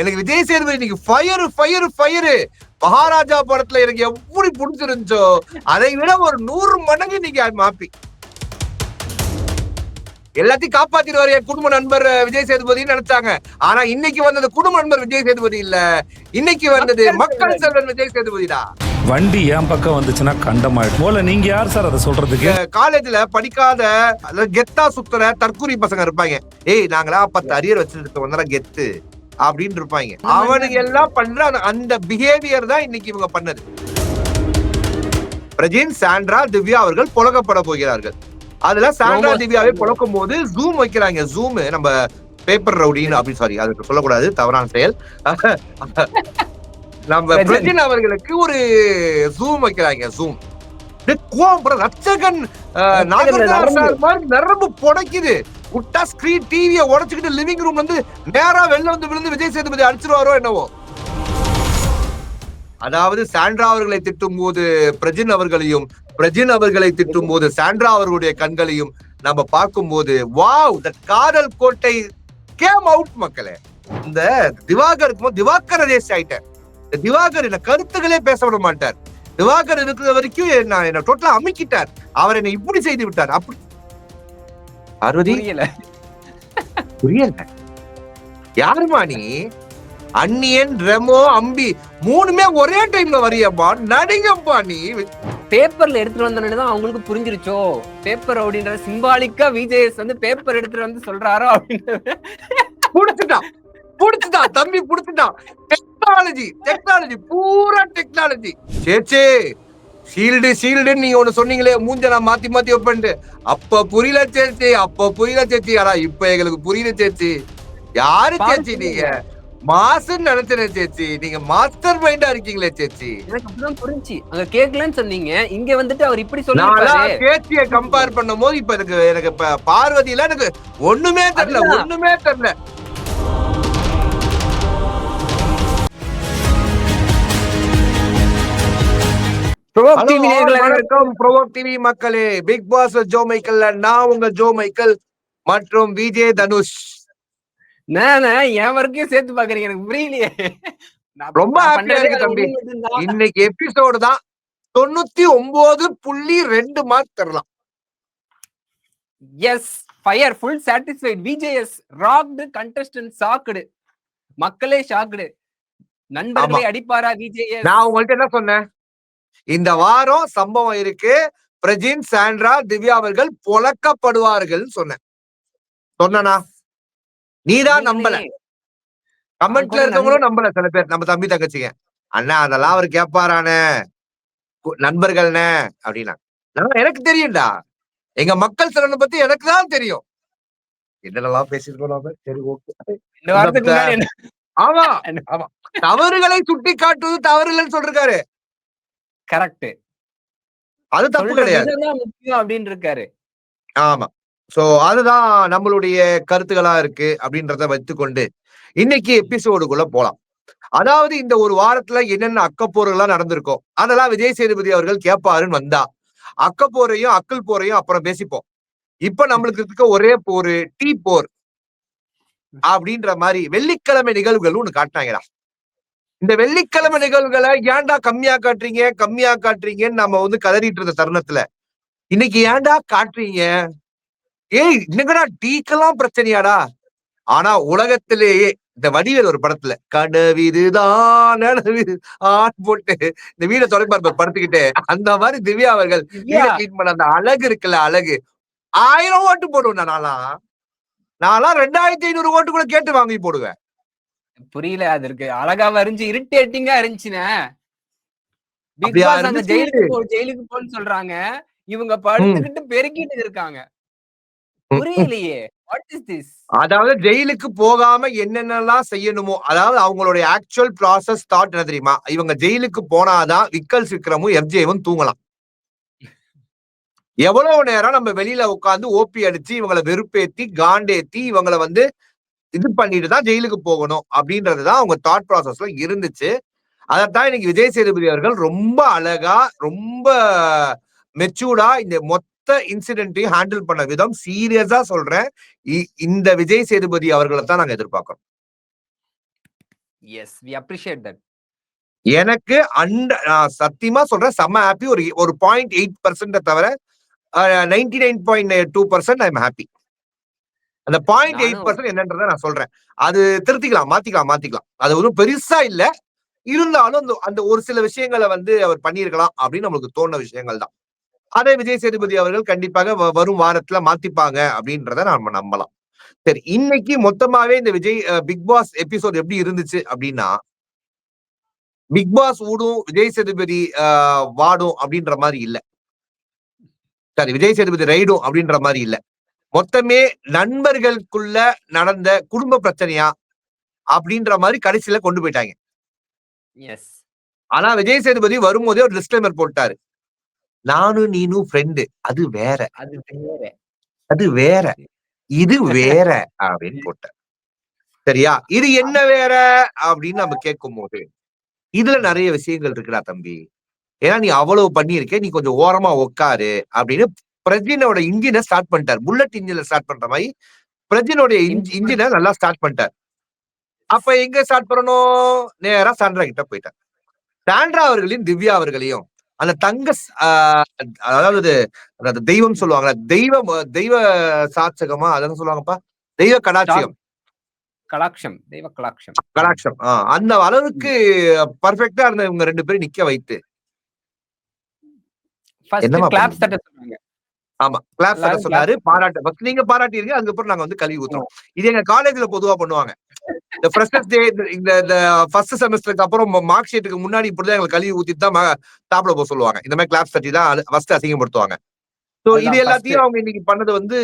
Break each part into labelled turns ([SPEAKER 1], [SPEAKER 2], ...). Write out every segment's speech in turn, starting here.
[SPEAKER 1] எனக்கு விஜய் சேதுபதி இன்னைக்கு ஃபயரு. மகாராஜா படத்துல எனக்கு எப்படி பிடிச்சிருந்துச்சோ அதை விட ஒரு 100 மடங்கு இன்னைக்கு மாப்பி எல்லாத்தையும் காப்பாத்திடுவாரு என் குடும்ப நண்பர் விஜய் சேதுபதினு நினைச்சாங்க. ஆனா இன்னைக்கு வந்தது குடும்ப நண்பர் விஜய் சேதுபதி இல்ல, இன்னைக்கு வந்தது மக்கள் செல்வன் விஜய் சேதுபதிடா.
[SPEAKER 2] வண்டி என் பக்கம் வந்துச்சுன்னா கண்டமாயிடும் போல. நீங்க யார் சார் அதை சொல்றதுக்கு?
[SPEAKER 1] காலேஜ்ல படிக்காத கெத்தா சுத்துற தற்கூரி பசங்க இருப்பாங்க. ஏய் நாங்களா 10 அரியர் வச்சிருக்க வந்தா கெத்து அப்படின்னு இருப்பாங்க. அவனுங்க எல்லாம் பண்ற அந்த பிஹேவியர் தான் இன்னைக்கு இவங்க பண்ணது. பிரஜின், சாண்ட்ரா, திவ்யா அவர்கள் புழக்கப்பட போகிறார்கள். அதுல சாண்ட்ரா திவ்யாவை புழக்கும் போது ஜூம் வைக்கிறாங்க. ஜூம் நம்ம பேப்பர் ரவுடின்னு அப்படி சாரி அதுக்கு சொல்லக்கூடாது, தவறான செயல். நம்ம பிரஜின் அவர்களுக்கு ஒரு ஜூம் வைக்கிறாங்க. ஜூம் ரட்சகன் நரம்பு புடைக்குது. விட்டா ஸ்கிரீன் டிவியை உடைச்சுக்கிட்டு லிவிங் ரூம்ல இருந்து நேரா வெளில வந்து விழுந்து விஜய் சேதுபதி அடிச்சிருவாரோ என்னவோ. அதாவது சாண்ட்ரா அவர்களை திட்டும் போது பிரஜின் அவர்களையும், பிரஜின் அவர்களை திட்டும் போது சாண்ட்ரா அவர்களுடைய கண்களையும் நம்ம பார்க்கும் போது வாவ், த காதல் கோட்டை கேம் அவுட் மக்களே. இந்த திவாகர் தேசி ஆயிட்டார். திவாகர் என்ன கருத்துக்களே பேச விட மாட்டார். திவாகர் இருக்கிற வரைக்கும் என்ன டோட்டலா அமுக்கிட்டார். அவர் என்ன இப்படி செய்து விட்டார். அப்படி பார்வதி புரியல. யாருமா நீ? அன்னியன், ரெமோ, அம்பி 3மே ஒரே டைம்ல வரியப்பா, நடிங்கப்பா நீ.
[SPEAKER 3] பேப்பர்ல எடுத்துட்டு வந்தோன்னு அவங்களுக்கு புரிஞ்சிருச்சோ பேப்பர் அப்படின்ற சிம்பாலிக்கா விஜேஎஸ் வந்து பேப்பர் எடுத்துட்டு வந்து சொல்றாரோ அப்படின்னு.
[SPEAKER 1] புடிச்சுட்டான் தம்பி, புடிச்சுட்டான். டெக்னாலஜி பூரா டெக்னாலஜி. சேச்சே ஷீல்டு நீங்க ஒண்ணு சொன்னீங்களே, மூஞ்ச நான் மாத்தி வைப்பேன்ட்டு. அப்ப புரியல சேச்சி. ஆனா இப்ப எங்களுக்கு புரியல சேச்சி. யாரு சேச்சி நீங்க? மாசுன்னு நினைச்சேன் சேச்சி. நீங்க மாஸ்டர் மைண்டா இருக்கீங்களே சேச்சி.
[SPEAKER 3] எனக்கு அப்படிதான் புரிஞ்சு. அங்க கேட்கலன்னு சொன்னீங்க, இங்க வந்துட்டு அவர் இப்படி சொன்னாரு.
[SPEAKER 1] சேச்சியை கம்பேர் பண்ணும் போது இப்ப எனக்கு பார்வதியில எனக்கு ஒண்ணுமே தெரியல. டிவி மக்களே, பிக் பாஸ் ஜோ மைக்கேல், நான் உங்க ஜோ மைக்கேல் மற்றும் விஜய் தனுஷ்.
[SPEAKER 3] என் வரைக்கும் சேர்த்து பாக்குறீங்க, எனக்கு புரியலையே.
[SPEAKER 1] ரொம்ப ஹாப்பியா இருக்கு தம்பி. இன்னைக்கு எபிசோடு தான் 99.2 மார்க் தரலாம்.
[SPEAKER 3] Yes, fire, full satisfied. VJS rocked, contestant shocked, மக்களே ஷாக்டு. நண்பர்களே அடிப்பாரா விஜேஎஸ்?
[SPEAKER 1] நான் உங்கள்ட்ட என்ன சொன்னேன்? இந்த வாரம் சம்பவம் இருக்கு, பிரஜின், சாண்ட்ரா, திவ்யா அவர்கள் புழக்கப்படுவார்கள் சொன்னா நீதான் நம்பல. கமெண்ட்ல இருக்கவங்களும் நம்பல. சில பேர் நம்ம தம்பி தங்கச்சிங்க, அண்ணா அதெல்லாம் அவர் கேட்பாரானே நண்பர்கள்னே அப்படின்னா. எனக்கு தெரியும்டா, எங்க மக்கள் சிலனை பத்தி எனக்கு தான் தெரியும். என்னெல்லாம் பேசிருக்கோம். சரி ஓகே. ஆமா, தவறுகளை சுட்டி காட்டுவது தவறு இல்லைன்னு சொல்றாரு.
[SPEAKER 3] கரெக்ட்,
[SPEAKER 1] அது தப்பு கிடையாது
[SPEAKER 3] அப்படின்னு இருக்காரு.
[SPEAKER 1] ஆமா, சோ அதுதான் நம்மளுடைய கருத்துக்களா இருக்கு அப்படின்றத வைத்துக்கொண்டு இன்னைக்கு எபிசோடுக்குள்ள போலாம். அதாவது இந்த ஒரு வாரத்துல என்னென்ன அக்கப்போர்கள்லாம் நடந்திருக்கோம் அதெல்லாம் விஜய் சேதுபதி அவர்கள் கேட்பாருன்னு வந்தா அக்கப்போரையும் அக்கல் போரையும் அப்புறம் பேசிப்போம். இப்ப நம்மளுக்கு இருக்க ஒரே போர் டீ போர் அப்படின்ற மாதிரி வெள்ளிக்கிழமை நிகழ்வுகள் ஒண்ணு காட்டினாங்கடா. இந்த வெள்ளிக்கிழமை நிகழ்வுகளை ஏன்டா கம்மியா காட்டுறீங்கன்னு நம்ம வந்து கதறிட்டு இருந்த தருணத்துல இன்னைக்கு ஏன்டா காட்டுறீங்க? ஏய் இன்னைக்குடா டீக்கெல்லாம் பிரச்சனையாடா. ஆனா உலகத்திலேயே இந்த வடிவேல் ஒரு படத்துல கடவிதுதான் போட்டு இந்த வீட தொலைப்பார் படுத்துக்கிட்டு அந்த மாதிரி திவ்யா அவர்கள் கிளீன் பண்ண அந்த அழகு இருக்குல்ல, அழகு 1000 ஓட்டு போடுவேன். நான்லாம் 2500 ஓட்டுக்குள்ள கேட்டு வாங்கி போடுவேன்.
[SPEAKER 3] புரியல, அது இருக்கு அழகா இருந்துச்சு, இரிட்டேட்டிங்கா இருந்துச்சுன்னா. ஜெயிலுக்கு போன்னு சொல்றாங்க, இவங்க படுத்துக்கிட்டு பெருக்கிட்டு இருக்காங்க. புரியலையே, வாட் இஸ் திஸ்?
[SPEAKER 1] அதாவது ஜெயிலுக்கு போகாம என்னென்னலாம் செய்யணுமோ, அதாவது அவங்களுடைய ஆக்சுவல் ப்ராசஸ் தாட் என்ன தெரியுமா? இவங்க ஜெயிலுக்கு போனாதான் விக்கல் விக்ரமும் எஃப்ஜேவும் தூங்கலாம். எவ்வளவு நேரம் நம்ம வெளியில உட்காந்து ஓபி அடிச்சு இவங்களை வெறுப்பேத்தி காண்டேத்தி இவங்களை வந்து இது பண்ணிட்டு தான் ஜெயிலுக்கு போகணும் அப்படின்றதுதான் அவங்க தாட் ப்ராசஸ்ல இருந்துச்சு. அதைத்தான் இன்னைக்கு விஜய் சேதுபதி அவர்கள் ரொம்ப அழகா ரொம்ப மெச்சூர்டா இந்த மொத்த இன்சிடென்ட்டையும் ஹேண்டில் பண்ண விதம் சீரியஸா சொல்றேன். இந்த விஜய் சேதுபதி அவர்களை தான் நாங்க எதிர்பார்க்கிறோம்.
[SPEAKER 3] Yes, we appreciate that.
[SPEAKER 1] எனக்கு நான் சத்தியமா சொல்றேன், செம்ம ஹாப்பி. ஒரு 0.8% தவிர 99.2% ஐ எம் ஹாப்பி. அந்த 0.8% என்னன்றத நான் சொல்றேன். அது திருத்திக்கலாம், மாத்திக்கலாம். அது ஒன்றும் பெருசா இல்ல. இருந்தாலும் அந்த ஒரு சில விஷயங்களை வந்து அவர் பண்ணியிருக்கலாம் அப்படின்னு நம்மளுக்கு தோணுன விஷயங்கள் தான். அதை விஜய் சேதுபதி அவர்கள் கண்டிப்பாக வரும் வாரத்துல மாத்திப்பாங்க அப்படின்றத நாம நம்பலாம். சரி, இன்னைக்கு மொத்தமாவே இந்த விஜய் பிக் பாஸ் எபிசோட் எப்படி இருந்துச்சு அப்படின்னா, பிக் பாஸ் ஊடும் விஜய் சேதுபதி வாடும் அப்படின்ற மாதிரி இல்ல. சரி, விஜய் சேதுபதி ரைடும் அப்படின்ற மாதிரி இல்ல. மொத்தமே நண்பர்களுக்குள்ள நடந்த குடும்ப பிரச்சனையா அப்படின்ற மாதிரி கடைசியில கொண்டு போயிட்டாங்க.
[SPEAKER 3] எஸ்.
[SPEAKER 1] ஆனா விஜய் சேதுபதி வரும்போதே ஒரு டிஸ்க்ளைமர் போட்டாரு. நானும் நீனும் ஃப்ரெண்டு, அது வேற. இது வேற அப்படின்னு போட்டார். சரியா? இது என்ன வேற அப்படின்னு நம்ம கேட்கும் போது, இதுல நிறைய விஷயங்கள் இருக்குடா தம்பி. ஏன்னா நீ அவ்வளவு பண்ணியிருக்க, நீ கொஞ்சம் ஓரமா உட்காரு அப்படின்னு பிரஜினோட இன்ஜினை ஸ்டார்ட் பண்ணிட்டார். புல்லட் இன்ஜின்ல ஸ்டார்ட் பண்ற மாதிரி பிரஜினோட இன்ஜினை நல்லா ஸ்டார்ட் பண்ணிட்டார். அப்ப எங்க ஸ்டார்ட் பண்ணணும்? நேரா சாண்ட்ரா கிட்ட போயிட்டார். சாண்ட்ரா அவர்களையும் திவ்யா அவர்களையும் அந்த அதாவது தெய்வம் சொல்லுவாங்களா, தெய்வ சாட்சகமா அதான் சொல்லுவாங்கப்பா, தெய்வ கடாட்சியம், கடாட்சம். அந்த அளவுக்கு பர்ஃபெக்டா இருந்த இவங்க 2 பேரும் நிக்க வைத்து என்னமா கிளாப்ஸ் தட்ட சொன்னாங்க. ஆமா, கிளாப்ஸ் தட்ட சொன்னாரு. பாராட்டு ஃபர்ஸ்ட் நீங்க பாராட்டிருங்க, அதுக்கப்புறம் நாங்க வந்து கழுவி ஊத்துறோம். இது எங்க காலேஜ்ல பொதுவா பண்ணுவாங்க. இந்த ஃப்ரெஷர்ஸ் டே, இந்த ஃபர்ஸ்ட் செமஸ்டருக்கு அப்புறம் மார்க் ஷீட்டுக்கு முன்னாடி இப்படிதான் எங்களுக்கு கழுவி ஊத்திட்டு தான் சாப்பிட போக சொல்லுவாங்க. இந்த மாதிரி கிளாப்ஸ் தட்டி தான் ஃபர்ஸ்ட் அசிங்கப்படுத்துவாங்க. சோ இது எல்லாத்தையும் அவங்க இன்னைக்கு பண்ணது வந்து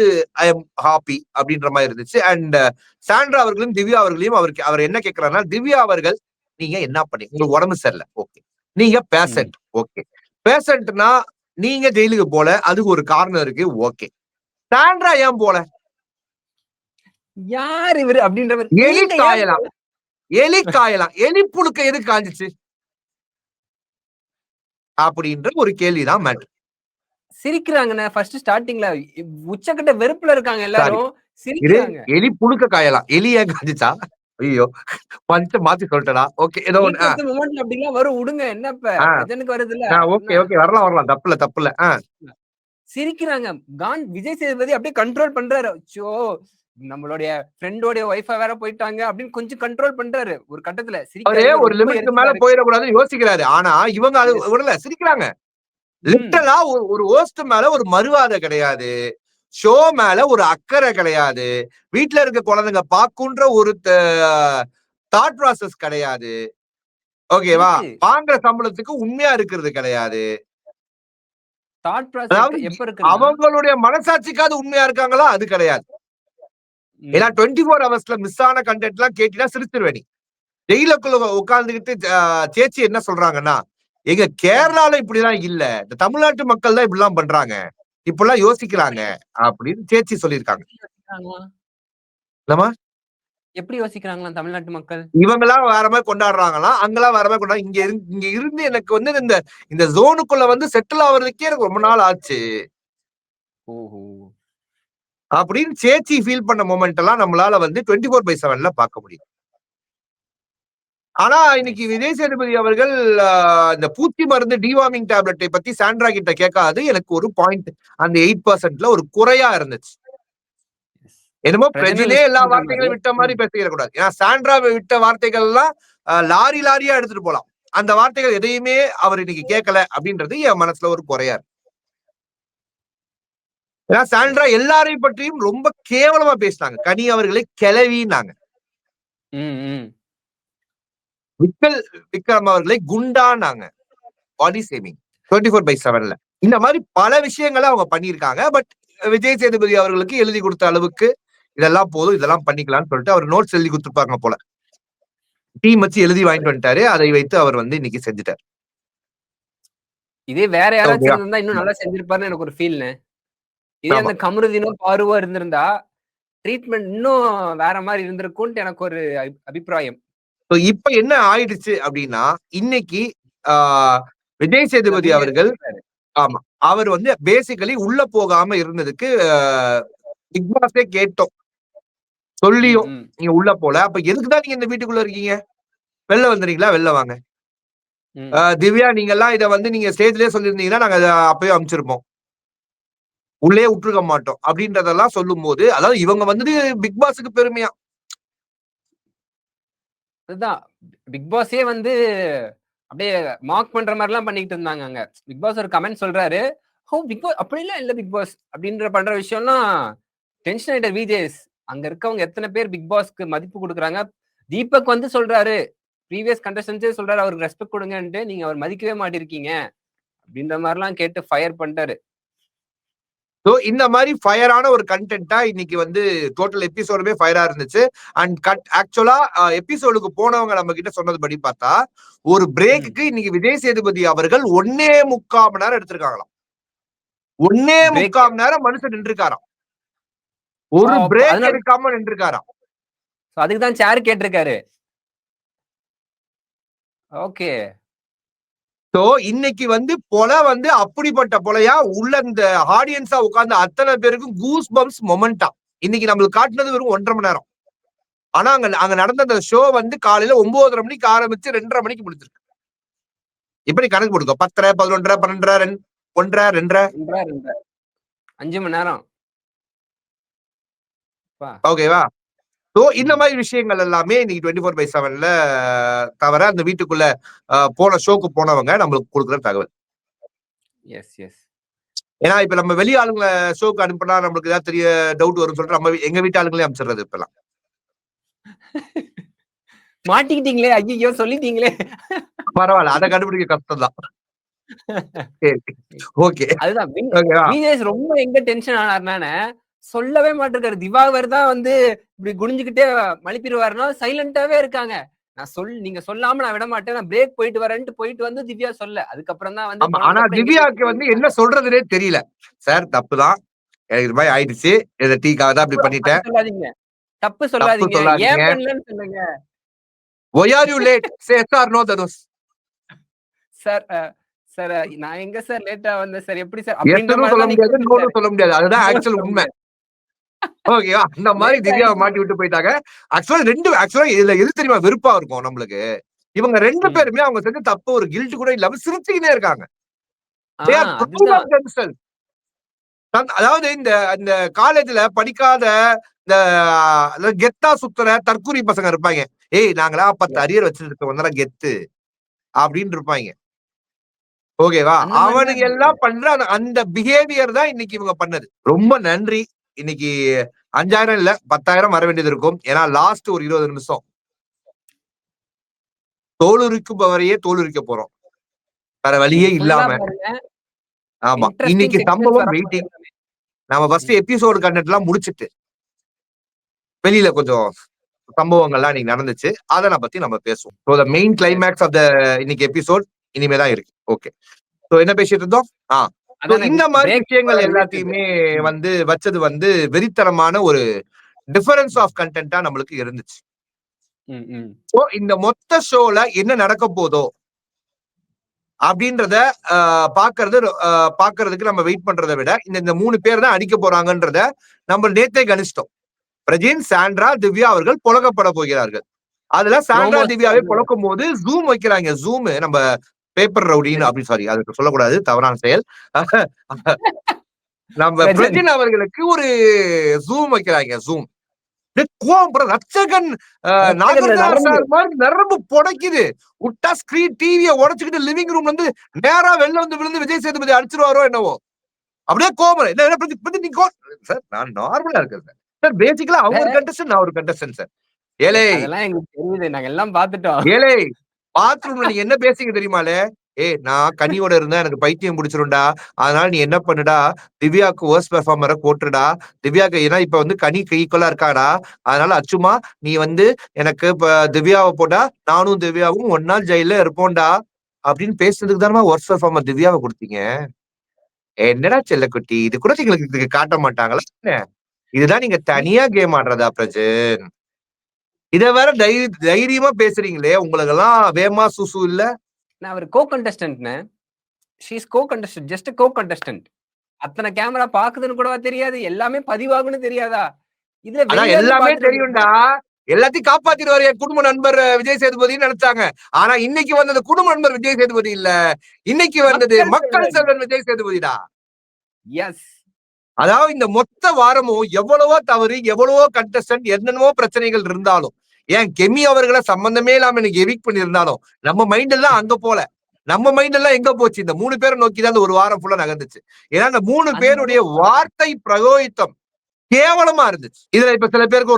[SPEAKER 1] ஐ எம் ஹாப்பி அப்படின்ற மாதிரி இருந்துச்சு. அண்ட் சாண்ட்ரா அவர்களும் திவ்யா அவர்களையும் அவர் என்ன கேட்கிறாருன்னா, திவ்யா அவர்கள் நீங்க என்ன பண்ணி உங்களுக்கு உடம்பு சரியில்லை, ஓகே. நீங்க பேஷண்ட், ஓகே. பேஷண்ட்னா நீங்க ஜெயிலுக்கு போல, அதுக்கு ஒரு காரணம் இருக்கு, ஓகே. சாண்ட்ரா ஏன் போல?
[SPEAKER 3] யார் இவரு அப்படின்றவர்.
[SPEAKER 1] எலி காயலாம், எலி புழுக்க எது காஞ்சிச்சு அப்படின்ற ஒரு கேள்விதான் மேட்ரு.
[SPEAKER 3] சிரிக்கிறாங்கண்ணே. ஃபர்ஸ்ட் ஸ்டார்டிங்ல உச்சக்கட்ட வெறுப்புல இருக்காங்க எல்லாரும். சிரிக்கிறாங்க.
[SPEAKER 1] எலி புழுக்க காயலாம், எலி ஏன் காஞ்சிச்சா? ஐயோ, பஞ்ச மாத்தி சொல்லிட்டடா. ஓகே, ஏதோ ஒண்ணு
[SPEAKER 3] மொமெண்ட்ல அப்படிலாம் வரும். விடுங்க, என்னப்ப பிரஜனுக்கு வருதுல்ல.
[SPEAKER 1] ஓகே, வரலாம், தப்புல.
[SPEAKER 3] சிரிக்கிறாங்க. விஜய் சேதுபதி அப்படியே கண்ட்ரோல் பண்றாரு. அச்சோ, நம்மளுடைய ஃப்ரெண்டோட ஒய்ஃபா வேற போயிட்டாங்க அப்படின்னு கொஞ்சம் கண்ட்ரோல் பண்றாரு ஒரு கட்டத்துல.
[SPEAKER 1] அவரே ஒரு லிமிட்க்கு மேல போயிடக்கூடாதுன்னு யோசிக்கிறாரு. ஆனா இவங்க அது விடல, சிரிக்கிறாங்க. லிட்டரலா ஒரு ஹோஸ்ட் மேல ஒரு மறுவாதை கிடையாது, ஷோ மேல ஒரு அக்கறை கிடையாது, வீட்டுல இருக்க குழந்தைங்க பாக்குன்ற ஒரு தாட் ப்ராசஸ் கிடையாது. ஓகேவா? வாங்குற சம்பளத்துக்கு உண்மையா இருக்கிறது கிடையாது. அவங்களுடைய மனசாட்சிக்காவது உண்மையா இருக்காங்களா? அது கிடையாது. ஏன்னா 24 ஹவர்ஸ்ல மிஸ் ஆன கண்டென்ட் எல்லாம் கேட்டீங்கன்னா சிரிச்சிருவேன். நீ ஜெயிலுக்குள்ள உட்கார்ந்துகிட்டு சேச்சி என்ன சொல்றாங்கன்னா, எங்க கேரளால இப்படிலாம் இல்ல, இந்த தமிழ்நாட்டு மக்கள் தான் இப்படிலாம் பண்றாங்க, இப்படிலாம் யோசிக்கிறாங்க அப்படின்னு சேச்சி சொல்லியிருக்காங்க.
[SPEAKER 3] எப்படி யோசிக்கிறாங்களா தமிழ்நாட்டு மக்கள்?
[SPEAKER 1] இவங்கெல்லாம் வேற மாதிரி கொண்டாடுறாங்களாம், அங்கெல்லாம் வேற மாதிரி கொண்டாடு. இங்க இருந்து எனக்கு வந்து இந்த ஜோனுக்குள்ள வந்து செட்டில் ஆகுறதுக்கே எனக்கு ரொம்ப நாள் ஆச்சு அப்படின்னு சேச்சி ஃபீல் பண்ண மொமெண்ட் எல்லாம் நம்மளால வந்து 24/7 பார்க்க முடியும். ஆனா இன்னைக்கு விஜய் சேதுபதி அவர்கள் இந்த பூச்சி மருந்து டிவார்மிங் டேப்லெட்டை பத்தி சாண்ட்ரா கிட்ட கேட்காது எனக்கு ஒரு பாயிண்ட் அந்த 8%ல ஒரு குறையா இருந்துச்சு. என்னமோ பிரஜினே எல்லா வார்த்தைகளையும் விட்ட மாதிரி பேசிடக்கூடாது. ஏன்னா சாண்ட்ரா விட்ட வார்த்தைகள் எல்லாம் லாரியா எடுத்துட்டு போலாம். அந்த வார்த்தைகள் எதையுமே அவர் இன்னைக்கு கேட்கல அப்படின்றது என் மனசுல ஒரு குறையா இருக்கு. ஏன்னா சாண்ட்ரா எல்லாரையும் பற்றியும் ரொம்ப கேவலமா பேசினாங்க. கனி அவர்களை கிளவினாங்க. விக்ரம் அவர்களை குண்டானாங்க. பாடி சேமிங் 24/7ல இந்த மாதிரி பல விஷயங்களை அவங்க பண்ணியிருக்காங்க. பட் விஜய் சேதுபதி அவர்களுக்கு எழுதி கொடுத்த அளவுக்கு இதெல்லாம் போதும், இதெல்லாம் பண்ணிக்கலாம்னு சொல்லிட்டு அவர் நோட்ஸ் எழுதி கொடுத்துருப்பாங்க போல. டீம் வச்சு எழுதி வாங்கிட்டு வந்துட்டாரு. அதை வைத்து அவர் வந்து இன்னைக்கு செஞ்சுட்டார்.
[SPEAKER 3] இதே வேற யாராச்சும் இருந்தா இன்னும் நல்லா செஞ்சிருப்பாருன்னு எனக்கு ஒரு ஃபீல்னு. இதே அந்த கமருதீனோ பாருவோ இருந்திருந்தா ட்ரீட்மெண்ட் இன்னும் வேற மாதிரி இருந்திருக்கும்னு எனக்கு ஒரு அபிப்பிராயம்.
[SPEAKER 1] இப்ப என்ன ஆயிடுச்சு அப்படின்னா, இன்னைக்கு விஜய் சேதுபதி அவர்கள் ஆமா அவர் வந்து பேசிக்கலி உள்ள போகாம இருந்ததுக்கு பிக் பாஸே கேட்டோம், சொல்லியும் நீங்க உள்ள போல. அப்ப எதுக்குதான் நீங்க இந்த வீட்டுக்குள்ள இருக்கீங்க? வெளில வந்துறீங்களா? வெளில வாங்க.
[SPEAKER 3] ம்.
[SPEAKER 1] திவ்யா நீங்க எல்லாம் இத வந்து நீங்க ஸ்டேஜ்லயே சொல்லியிருந்தீங்கன்னா, நாங்க அத அப்பயே அனுப்பிச்சிருப்போம். உள்ளயே விட்டுருக்க மாட்டோம். அப்படின்றதெல்லாம் சொல்லும்போது, அதாவது இவங்க வந்து பிக் பாஸ்க்கு பெருமையா.
[SPEAKER 3] அதுதான். பிக் பாஸே வந்து அப்படியே மார்க் பண்ற மாரிலாம் பண்ணிட்டு இருந்தாங்க அங்க. பிக் பாஸ் ஒரு கமெண்ட் சொல்றாரு. பிக் பாஸ் அப்படிலாம் இல்ல பிக் பாஸ் அப்படின்ற பண்ற விஷயம்லாம் டென்ஷன் ஆயிட்டாரு விஜேஎஸ். அங்க இருக்கவங்க எத்தன பேர் பிக் பாஸ்க்கு மதிப்பு குடுக்குறாங்க. தீபக் வந்து சொல்றாரு. ப்ரீவியஸ் கண்டஸ்டன்ட்ஸே சொல்றாரு அவருக்கு ரெஸ்பெக்ட் குடுங்கன்ட்டு. நீங்க அவர் மதிக்கவே மாட்டிருக்கீங்க. அப்படின்ற மாரிலாம் கேட்டு ஃபயர் பண்ணிட்டாரு.
[SPEAKER 1] சோ இந்த மாரி ஃபயரான ஒரு கன்டென்ட்டா இன்னைக்கு வந்து டோட்டல் எபிசோடுமே ஃபயரா இருந்துச்சு. அண்ட் ஆக்சுவலா எபிசோடுக்கு போனவங்க நம்ம கிட்ட சொன்னதுபடி பார்த்தா, ஒரு பிரேக்குக்கு இன்னைக்கு விஜய் சேதுபதி அவர்கள் 1.25 மணி நேரம் எடுத்திருக்காங்களாம். 1.25
[SPEAKER 3] பிரேக்
[SPEAKER 1] மணி நேரம் மனுஷன் நின்றுக்காராம். ஒரு பிரேக்
[SPEAKER 3] அதனால
[SPEAKER 1] எடுக்காம நின்றுக்காராம்.
[SPEAKER 3] அதுக்கு தான் சேர் கேட்டிருக்காரு. ஓகே.
[SPEAKER 1] சோ இன்னைக்கு வந்து பொல வந்து அப்படிப்பட்ட பொலையா உள்ள இந்த ஆடியன்ஸா உட்கார்ந்த அத்தனை பேருக்கும் கூஸ் பம்ப்ஸ் மொமெண்டா. இன்னைக்கு நம்மளுக்கு காட்டுனது வெறும் 1.5 மணி நேரம். ஆனா அங்க நடந்த அந்த ஷோ வந்து காலையில 9:30 மணிக்கு ஆரம்பிச்சு 2:30 மணிக்கு முடிஞ்சிருக்கு. இப்படி கணக்கு போட்டுக்கோ. 10:30, 11:30, 12:30, 1:30, 2:30.
[SPEAKER 3] 2 5 மணி நேரம். அப்பா!
[SPEAKER 1] ஓகேவா? சோ இந்த
[SPEAKER 3] ம்.
[SPEAKER 1] மாதிரி விஷயங்கள் எல்லாமே இன்னைக்கு 24/7ல தவிர அந்த வீட்டுக்குள்ள போன ஷோக்கு போனவங்க நம்மளுக்கு குடுக்குற தகவல்.
[SPEAKER 3] Yes, yes.
[SPEAKER 1] ஏன்னா இப்ப நம்ம வெளி ஆளுங்கள ஷோக்கு அனுப்புனா நம்மளுக்கு ஏதாவது டவுட் வரும்னு சொல்லிட்டு நம்ம எங்க வீட்டு ஆளுங்களே அனுப்பிச்சிடுறது இப்பல்லாம்.
[SPEAKER 3] மாட்டிக்கிட்டீங்களே! ஐய்யய்யோ! சொல்லிட்டீங்களே!
[SPEAKER 1] பரவால்ல. அத கண்டுபிடிக்க கஷ்டம் தான். சரி. ஓகே.
[SPEAKER 3] அதுதான்
[SPEAKER 1] ஓகேவா?
[SPEAKER 3] விஜேஎஸ் ரொம்ப எங்க டென்ஷன் ஆனாருனானே, சொல்லவே மாட்டேங்கிறாரு. திவாகர் தான் வந்து இப்படி குனிஞ்சுகிட்டே மழுப்பிருவாருன்னா, சைலன்ட்டாவே இருக்காங்க. நீங்க சொல்லாம நான் விடமாட்டேன். நான் பிரேக் போயிட்டு வரேன்ட்டு போயிட்டு வந்து திவ்யா சொல்ல. அதுக்கப்புறம் தான் வந்து
[SPEAKER 1] ஆமா. ஆனா
[SPEAKER 3] போனதுக்கு அப்புறம் எங்க
[SPEAKER 1] திவ்யாக்கு வந்து
[SPEAKER 3] பேசிட்டு
[SPEAKER 1] என்ன சொல்றதுன்னே தெரியல. சார் தப்புதான். எனக்கு இது மாரி ஆயிடுச்சு. இத டீக்காக தான் இப்படி
[SPEAKER 3] அது
[SPEAKER 1] பண்ணிட்டேன்.
[SPEAKER 3] சொல்லாதீங்க. தப்பு
[SPEAKER 1] தப்பு
[SPEAKER 3] சொல்லாதீங்க.
[SPEAKER 1] சொல்லாதீங்க.
[SPEAKER 3] ஏன் பண்ணலன்னு சொல்லுங்க.
[SPEAKER 1] Why are you late? Say yes or no Dhanush.
[SPEAKER 3] Sir sir நான் எங்க சார் லேட்டா வந்தேன் சார். எப்படி சார்? அப்படின்ற
[SPEAKER 1] எஸ்ன்னும்
[SPEAKER 3] மாரி
[SPEAKER 1] சொல்ல
[SPEAKER 3] தான்
[SPEAKER 1] முடியாது,
[SPEAKER 3] நிக்க
[SPEAKER 1] நோன்னு
[SPEAKER 3] வச்சுட்டாரு.
[SPEAKER 1] சொல்ல முடியாது. அதுதான்
[SPEAKER 3] நோ
[SPEAKER 1] ஆக்சுவல்
[SPEAKER 3] சொல்ல
[SPEAKER 1] உண்மை.
[SPEAKER 3] முடியாது.
[SPEAKER 1] ஓகேவா? அந்த மாரி
[SPEAKER 3] லேட்
[SPEAKER 1] திவ்யாவ
[SPEAKER 3] ஆயிடுச்சு
[SPEAKER 1] மாட்டி
[SPEAKER 3] சார்.
[SPEAKER 1] விட்டு போயிட்டாங்க. ஆக்சுவலா இதுல எது தெரியுமா வெறுப்பா இருக்கும் நம்மளுக்கு. இவங்க 2
[SPEAKER 3] ம்.
[SPEAKER 1] பேருமே அவங்க செஞ்ச தப்பு ஒரு கில்ட் கூட இல்லாம சிரிச்சுக்கிட்டே இருக்காங்க.
[SPEAKER 3] ஆ
[SPEAKER 1] தே ஆர் ப்ரவுட்
[SPEAKER 3] அதுதான்.
[SPEAKER 1] Of themselves. அதாவது இந்த இந்த காலேஜ்ல படிக்காத இந்த கெத்தா சுத்துற தற்குறி பசங்க இருப்பாய்ங்க. ஏய் நாங்கலாம் 10
[SPEAKER 3] எஸ்.
[SPEAKER 1] அரியர் வச்சிருக்கவங்க தான்டா கெத்து அப்படின்னு இருப்பாய்ங்க. ஓகேவா?
[SPEAKER 3] அந்த மாரி தான்
[SPEAKER 1] அவனுங்க
[SPEAKER 3] இருந்தது.
[SPEAKER 1] எல்லாம் பண்ற அந்த பிஹேவியர் தான் இன்னைக்கு இவங்க பண்ணது. ரொம்ப நன்றி. இன்னைக்கு 5,000 இல்ல 10,000 வர வேண்டியது இருக்கும். ஏன்னா லாஸ்ட் ஒரு 20 நிமிஷம் தோலுரிக்குபவரையே தோலுரிக்க போறோம். வேற வழியே
[SPEAKER 3] இன்னைக்கு ஃபுல்லா
[SPEAKER 1] இல்லாம.
[SPEAKER 3] பாருங்க.
[SPEAKER 1] ஆமா.
[SPEAKER 3] இன்ட்ரஸ்டிங்
[SPEAKER 1] இன்னைக்கு
[SPEAKER 3] செக்ஷன்ஸ்
[SPEAKER 1] சம்பவம்
[SPEAKER 3] வரப்போகுது
[SPEAKER 1] வெயிட்டிங்.
[SPEAKER 3] எல்லாமே.
[SPEAKER 1] நம்ம ஃபர்ஸ்ட்
[SPEAKER 3] ம்.
[SPEAKER 1] எபிசோட் கன்டென்ட்லாம் முடிச்சுட்டு, வெளியில கொஞ்சம் சம்பவங்கள்லாம் இன்னைக்கு நடந்துச்சு. அத பத்தி நம்ம பேசுவோம். சோ தி மெயின்
[SPEAKER 3] எஸ்.
[SPEAKER 1] கிளைமாக்ஸ் ஆஃப் இன்னைக்கு எபிசோட் இனிமே தான் இருக்கு. ஓகே. சோ என்ன பேசிட்டு இருந்தோம்? ஆ. சோ
[SPEAKER 3] அதானே
[SPEAKER 1] இந்த மாரி
[SPEAKER 3] பிரேக்
[SPEAKER 1] விஷயங்கள்
[SPEAKER 3] ரிலேட்டட்.
[SPEAKER 1] எல்லாத்தையுமே
[SPEAKER 3] ம்.
[SPEAKER 1] வந்து வச்சது வந்து வெறித்தனமான ஒரு டிஃபரன்ஸ் ஆஃப் கன்டென்ட்டா நம்மளுக்கு இருந்துச்சு.
[SPEAKER 3] ம். ம்.
[SPEAKER 1] சோ இந்த மொத்த ஷோல என்ன நடக்க போதோ அப்படின்றத அ பாக்குறது பாக்குறதுக்கு நம்ம வெயிட் பண்றத விட, இந்த 3 பேர் தான் அடிக்க போறாங்கன்றத நம்ம நேத்தே கணிச்சிட்டோம். பிரஜின், சாண்ட்ரா, திவ்யா அவர்கள் புழக்கப்பட போகிறார்கள். அதுல சாண்ட்ரா,
[SPEAKER 3] ப்ரோமோஸ்லயே
[SPEAKER 1] திவ்யாவை
[SPEAKER 3] வந்து
[SPEAKER 1] பொழக்கும்போது ஜூம் வைக்கிறாங்க. நம்ம பேப்பர் ரவுடின்னு அப்படி சாரி அதுக்கு சொல்லக்கூடாது. தவறான செயல். நம்ம
[SPEAKER 3] பிரஜன்.
[SPEAKER 1] பிரஜின் அவர்களுக்கு ஒரு ஜூம் வைக்கிறாங்க. ஜூம். கோவம் ரட்சகன்
[SPEAKER 3] ரத்தகத்துல
[SPEAKER 1] நாகார்ஜுனா
[SPEAKER 3] நரம்பு.
[SPEAKER 1] சார் மாதிரி நரம்பு புடைக்குது. விட்டா ஸ்கிரீன் டிவிய உடைச்சுக்கிட்டு லிவிங் ரூம்ல இருந்து நேரா வெளில வந்து விழுந்து விஜய் சேதுபதி அடிச்சிருவாரோ என்னவோ. அப்படியே கோபம். என்ன பிரதீப் நீ சார் நான் நார்மலா இருக்கேன் சார். சார் பேசிக்கலா அவங்க ஒரு
[SPEAKER 3] சார்
[SPEAKER 1] கண்டஸ்டன்ட் நான் ஒரு கண்டஸ்டன்ட் சார். ஏலே
[SPEAKER 3] அதெல்லாம் எங்களுக்கு தெரியுது. நாங்க எல்லாம் பார்த்துட்டோம்.
[SPEAKER 1] ஏலே பாத்ரூம்ல நீங்க என்ன பேசிங்க தெரியுமாலே? ஏய் நான் கனியோட இருந்தா எனக்கு பைத்தியம் பிடிச்சிரும்டா. அதனால நீ என்ன பண்ணுடா, திவ்யாக்கு வொர்ஸ்ட் பெர்ஃபார்மர போட்டுருடா. திவ்யாக்கு ஏன்னா இப்ப வந்து கனிக்கு ஈக்குவலா இருக்காடா. அதனால அச்சுமா நீ வந்து எனக்கு இப்ப திவ்யாவ போட்டா, நானும் திவ்யாவும் ஒண்ணா ஜெயில்ல இருப்போம்டா. அப்படின்னு பேசுனதுக்கு தானமா வொர்ஸ்ட் பெர்ஃபார்மர் திவ்யாவ குடுத்தீங்க. என்னடா செல்லக்குட்டி, இது கூட எங்களுக்கு இதுக்கு காட்ட மாட்டாங்களா என்ன? இதுதான் நீங்க தனியா கேம் ஆடுறதா பிரஜன்? இத வேற தைரியமா பேசுறீங்களே! உங்களுக்கெல்லாம் வேமா சுசு இல்ல?
[SPEAKER 3] நான் ஒரு கோ கண்டஸ்டன்ட்னு. She is co contestant. Just co contestant. அத்தன கேமரா பாக்குதுன்னு கூடவா தெரியாது? எல்லாமே பதிவாகும்னு தெரியாதா? இதுல
[SPEAKER 1] அதான்
[SPEAKER 3] வெளியில இருந்து
[SPEAKER 1] எல்லாமே
[SPEAKER 3] பாத்துட்டு
[SPEAKER 1] தெரியும்டா.
[SPEAKER 3] வந்திருக்கோம்.
[SPEAKER 1] எல்லாத்தையும் காப்பாத்திடுவாரு என் குடும்ப நண்பர் விஜய் சேதுபதினு நினைச்சாங்க. ஆனா இன்னைக்கு வந்தது குடும்ப நண்பர் விஜய் சேதுபதி இல்ல, இன்னைக்கு வந்தது மக்கள் செல்வன் விஜய் சேதுபதிடா.
[SPEAKER 3] எஸ்.
[SPEAKER 1] அதாவது இந்த மொத்த வாரமும் எவ்வளவோ தவறு, எவ்வளவோ கண்டஸ்டன்ட், என்னென்னவோ பிரச்சனைகள் இருந்தாலும், ஏன் கெமி அவர்களை சம்பந்தமே இல்லாம இன்னைக்கு எவிக் பண்ணியிருந்தாலும் நம்ம மைண்ட் எல்லாம் அங்க போல. நம்ம மைண்ட் எல்லாம் எங்க போச்சு? இந்த 3 பேரை நோக்கிதான் அந்த ஒரு வாரம் ஃபுல்லா நகர்ந்துச்சு. ஏன்னா அந்த 3 பேருடைய வார்த்தை பிரயோகித்தம் கேவலமா இருந்துச்சு. இதுல இப்ப சில பேருக்கு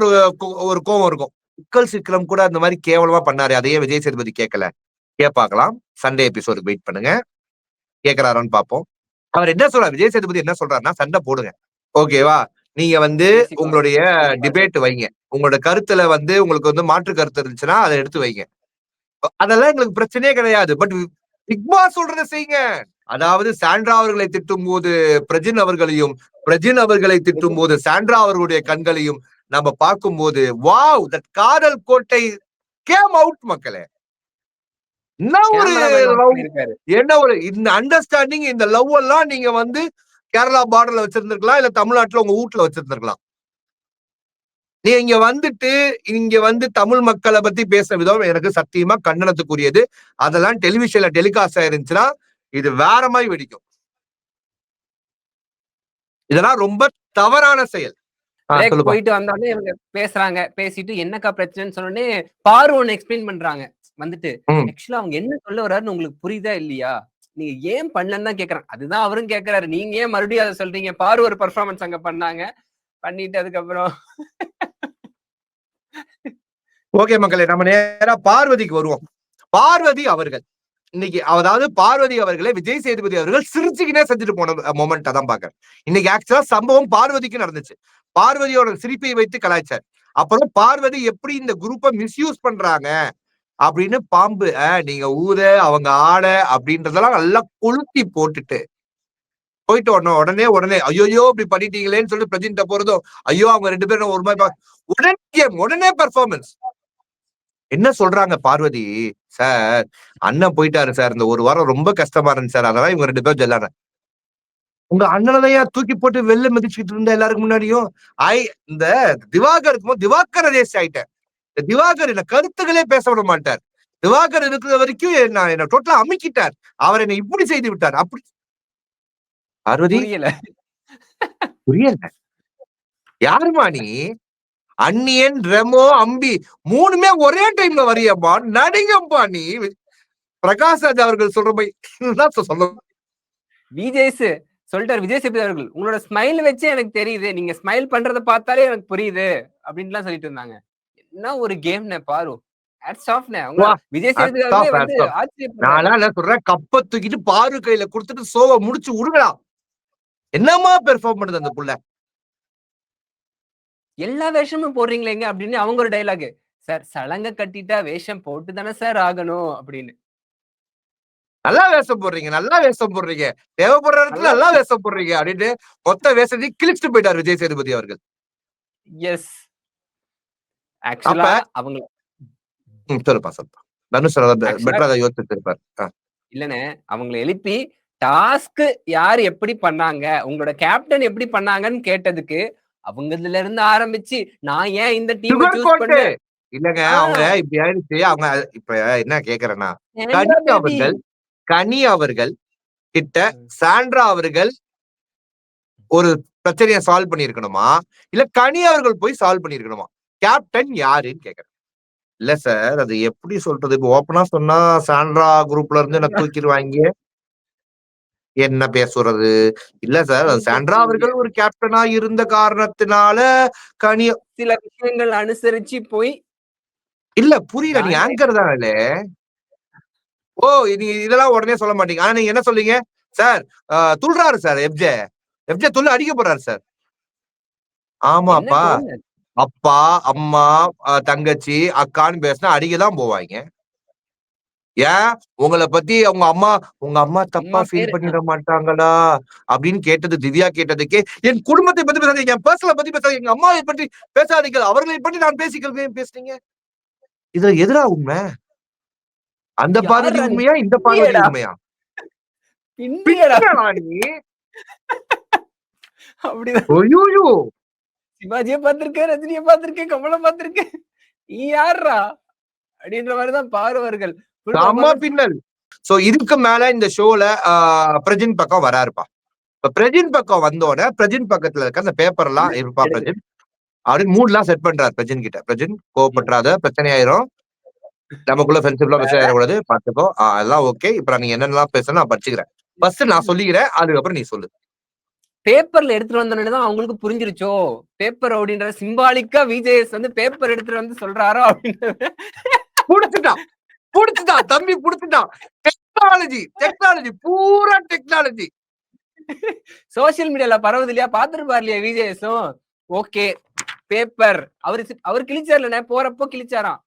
[SPEAKER 1] ஒரு கோவம் இருக்கும். சிக்கல் சிக்கலம் கூட அந்த மாதிரி கேவலமா பண்ணாரு, அதையே விஜய் சேதுபதி கேட்கல. கேட்பாக்கலாம். சண்டே எபிசோடுக்கு வெயிட் பண்ணுங்க, கேட்கிறாரான்னு பாப்போம். அவர் என்ன சொல்றாரு, விஜய் சேதுபதி என்ன சொல்றாருன்னா, சண்டை போடுங்க, ஓகேவா? நீங்க உங்களுடைய டிபேட் வைங்க, உங்களோட கருத்துல உங்களுக்கு மாற்று கருத்து இருந்துச்சுன்னா அதை எடுத்து வைங்க, அதெல்லாம் எங்களுக்கு பிரச்சனையே கிடையாது. பட் பிக் பாஸ் சொல்றதை செய்யுங்க. அதாவது சாண்ட்ரா அவர்களை திட்டும் போது பிரஜின் அவர்களையும், பிரஜின் அவர்களை திட்டும் போது சாண்ட்ரா அவர்களுடைய கண்களையும் நம்ம பார்க்கும் போது, வாவ், தட் காதல் கோட்டை கேம் அவுட் மக்களே. என்ன ஒரு இந்த அண்டர்ஸ்டாண்டிங், இந்த லவ் எல்லாம் நீங்க கேரளா பார்டர்ல வச்சிருந்திருக்கலாம், இல்ல தமிழ்நாட்டுல உங்க வீட்டுல வச்சிருந்திருக்கலாம். நீங்க இங்க தமிழ் மக்களை பத்தி பேசுற விதம் எனக்கு சத்தியமா கண்டனத்துக்குரியது. அதெல்லாம் டெலிவிஷன்ல டெலிகாஸ்ட் ஆயிருந்துச்சுன்னா இது வேற மாதிரி வெடிக்கும். இதெல்லாம் ரொம்ப தவறான செயல்.
[SPEAKER 3] போயிட்டு வந்தாலே இவங்க பேசுறாங்க, பேசிட்டு என்னக்கா பிரச்சனைன்னு சொன்னோடனே பாரு ஒன்னு எக்ஸ்பிளைன் பண்றாங்க. ஆக்சுவலா அவங்க என்ன சொல்ல வர்றாருன்னு உங்களுக்கு புரியுதா இல்லையா, நீங்க ஏன் பண்ணலன்னு தான் கேக்குறாங்க. அதுதான் அவரும் கேக்குறாரு, நீங்க ஏன் மறுபடியும் அதை சொல்றீங்க? பாரு ஒரு பெர்ஃபார்மன்ஸ் அங்க பண்ணாங்க, பண்ணிட்டு அதுக்கப்புறம்
[SPEAKER 1] ஓகே மக்களே, நம்ம நேரா பார்வதிக்கு வருவோம். பார்வதி அவர்கள் இன்னைக்கு, அதாவது பார்வதி அவர்களை விஜய் சேதுபதி அவர்கள் சிரிச்சுக்கினே செஞ்சுட்டு போன மொமெண்ட் தான் பாக்குறேன். இன்னைக்கு ஆக்சுவலா சம்பவம் பார்வதிக்கு நடந்துச்சு. பார்வதியோட சிரிப்பை வைத்து கலாய்ச்சார். அப்புறம் பார்வதி எப்படி இந்த குரூப்பை மிஸ்யூஸ் பண்றாங்க அப்படின்னு பாம்பு நீங்க ஊத அவங்க ஆட அப்படின்றதெல்லாம் நல்லா கொளுத்தி போட்டுட்டு போயிட்டு உடனே ஐயோ இப்படி பண்ணிட்டீங்களேன்னு சொல்லிட்டு பிரஜின்ட்ட போறதும், ஐயோ அவங்க 2 பேரும் ஒரு மாதிரி உடனே பெர்ஃபார்மன்ஸ். என்ன சொல்றாங்க பார்வதி, சார் அண்ணன் போயிட்டாரு சார், இந்த ஒரு வாரம் ரொம்ப கஷ்டமா இருந்துச்சு சார், அதெல்லாம் இவங்க 2 பேரும் சொல்லாங்க. உங்க அண்ணனையா தூக்கி போட்டு வெளில மிதிச்சுட்டு இருந்த எல்லாருக்கு முன்னாடியும் இந்த திவாகர் இருக்கும்போது திவாகர் ரேஸ் ஆயிட்டேன். திவாகர் என்ன கருத்துக்களே பேச விட மாட்டார். திவாகர் இருக்கிற வரைக்கும் என்ன டோட்டலா அமுக்கிட்டார். அவர் என்னை இப்படி செய்து விட்டார். அப்படி பார்வதி புரியல. யாருமா நீ? அன்னியன், ரெமோ, அம்பி 3மே ஒரே டைம்ல வரியம்மா, நடிங்கப்பா நீ. பிரகாஷ் ராஜ் அவர்கள் சொல்ற மாதிரி சொல்ல
[SPEAKER 3] விஜய் சொல்லிட்டாரு, விஜய் சேதுபதி அவர்கள் உங்களோட ஸ்மைல் வச்சு எனக்கு தெரியுது, நீங்க ஸ்மைல் பண்றத பார்த்தாலே எனக்கு புரியுது அப்படின்லாம் சொல்லிட்டு இருந்தாங்க. என்ன ஒரு கேம் பாரு. விஜய் சேதுபதி
[SPEAKER 1] நான் என்ன சொல்றேன், கப்ப தூக்கிட்டு பாரு கையில கொடுத்துட்டு சோவை முடிச்சு உருகலாம். என்னமா பெர்ஃபார்ம் பண்ணுது அந்த புள்ள.
[SPEAKER 3] எல்லா வேஷமும் போடுறீங்களேங்க அப்படின்னு அவங்க ஒரு டைலாக், சார் சலங்க கட்டிட்டா வேஷம் போட்டு தானே சார் ஆகணும் அப்படின்னு.
[SPEAKER 1] நல்லா வேஷம் போடுறீங்க, நல்லா வேஷம் போடுறீங்க, தேவைப்படுற இடத்துல நல்லா வேஷம் போடுறீங்க அப்படின்னு மொத்த வேஷத்தையும் கிழிச்சுட்டு போயிட்டார் விஜய் சேதுபதி அவர்கள்.
[SPEAKER 3] எஸ். ஆக்சுவலா அவங்க
[SPEAKER 1] சொல்லுப்பா தனுஷ் பெட்டரா யோசிச்சு இருப்பார்.
[SPEAKER 3] இல்லனே, அவங்களை எழுப்பி டாஸ்க் யார் எப்படி பண்ணாங்க, உங்களோட கேப்டன் எப்படி பண்ணாங்கன்னு கேட்டதுக்கு அவங்கதுல இருந்து ஆரம்பிச்சு நான் ஏன் இந்த டீம் சூஸ் பண்ணேன்
[SPEAKER 1] இல்லங்க, அவங்க இப்படி ஆயிடுச்சு. அவங்க இப்ப என்ன கேக்குறேன்னா, கனி அவர்கள் கிட்ட சாண்ட்ரா அவர்கள் ஒரு பிரச்சனையை சால்வ் பண்ணிருக்கணுமா, இல்ல கனி அவர்கள் போய் சால்வ் பண்ணிருக்கணுமா? கேப்டன் யாருன்னு கேக்குறேன். இல்ல சார், அது எப்படி சொல்றது, இப்ப ஓப்பனா சொன்னா சாண்ட்ரா குரூப்ல இருந்து என்ன தூக்கிடுவாங்க, என்ன பேசுறது? இல்ல சார், சாண்ட்ரா அவர்கள் ஒரு கேப்டனா இருந்த காரணத்தினால கனி
[SPEAKER 3] சில விஷயங்கள் அனுசரிச்சு போய்
[SPEAKER 1] இல்ல புரியல, நீ ஆங்கர் தானே. ஓ, நீங்க இதெல்லாம் உடனே சொல்ல மாட்டீங்க. ஆனா நீங்க என்ன சொல்றீங்க, சார் துள்றாரு சார், எப்ஜே துள்ள அடிக்க போறாரு சார். ஆமாப்பா, அப்பா அம்மா தங்கச்சி அக்கான்னு பேசினா அடிக்கதான் போவாங்க. ஏன் உங்களை பத்தி உங்க அம்மா தப்பா ஃபீல் பண்ணிட மாட்டாங்களா அப்படின்னு கேட்டது, திவ்யா கேட்டதுக்கே என் குடும்பத்தை பத்தி பேசாதீங்க, என் பர்சனலை பத்தி பேசாதீங்க, எங்க அம்மாவை பற்றி பேசாதீங்க, அவர்களை பற்றி நான் பேசுறீங்க. இதுல எதிரா உண்மை? அந்த பார்வதி உண்மையா, இந்த பார்வதி உண்மையா?
[SPEAKER 3] சிவாஜியை பார்த்திருக்கேன், ரஜினியை பார்த்திருக்கேன், கமலை பார்த்திருக்கேன், யார்ரா அப்படின்ற மாதிரிதான் பாரு அவர்கள் full
[SPEAKER 1] செம்ம
[SPEAKER 3] performance.
[SPEAKER 1] பின்னல். சோ இதுக்கு மேல இந்த ஷோல பிரஜின் பக்கம் வராருப்பா. இப்ப பிரஜின் பக்கம் வந்தோட பிரஜின் பக்கத்துல இருக்க அந்த பேப்பர் எல்லாம் இருப்பா
[SPEAKER 3] எடுங்க.
[SPEAKER 1] பிரஜின் அப்படின்னு மூட் எல்லாம் செட் பண்றாரு பிரஜின் கிட்ட. பிரஜின் கோவப்பட்டுறாத, பிரச்சனை ஆயிரும், நமக்குள்ள ஃப்ரெண்ட்ஷிப்லாம் பிரச்சனை ஆயிடக்கூடாது, பாத்துக்கோ. அதெல்லாம் ஓகே. இப்ப நீ என்னென்னலாம் பேசணும் நான் படிச்சுக்கிறேன். ஃபர்ஸ்ட் நான் சொல்லிக்கிறேன், அதுக்கப்புறம் நீ சொல்லு.
[SPEAKER 3] பேப்பர்ல எடுத்துட்டு வந்தோடனே தான் அவங்களுக்கு புரிஞ்சிருச்சோ பேப்பர் அப்படின்ற சிம்பாலிக்கா விஜேஎஸ் வந்து பேப்பர் எடுத்துட்டு வந்து சொல்றாரோ அப்படின்னு.
[SPEAKER 1] புடிச்சுட்டான் புடிச்சுட்டான் தம்பி, புடிச்சுட்டான். டெக்னாலஜி பூரா டெக்னாலஜி.
[SPEAKER 3] சோசியல் மீடியால பரவுது இல்லையா, பாத்துருப்பாரு இல்லையா விஜேஎஸும். ஓகே பேப்பர் அவர் கிழிச்சார்ல போறப்போ கிழிச்சாராம்.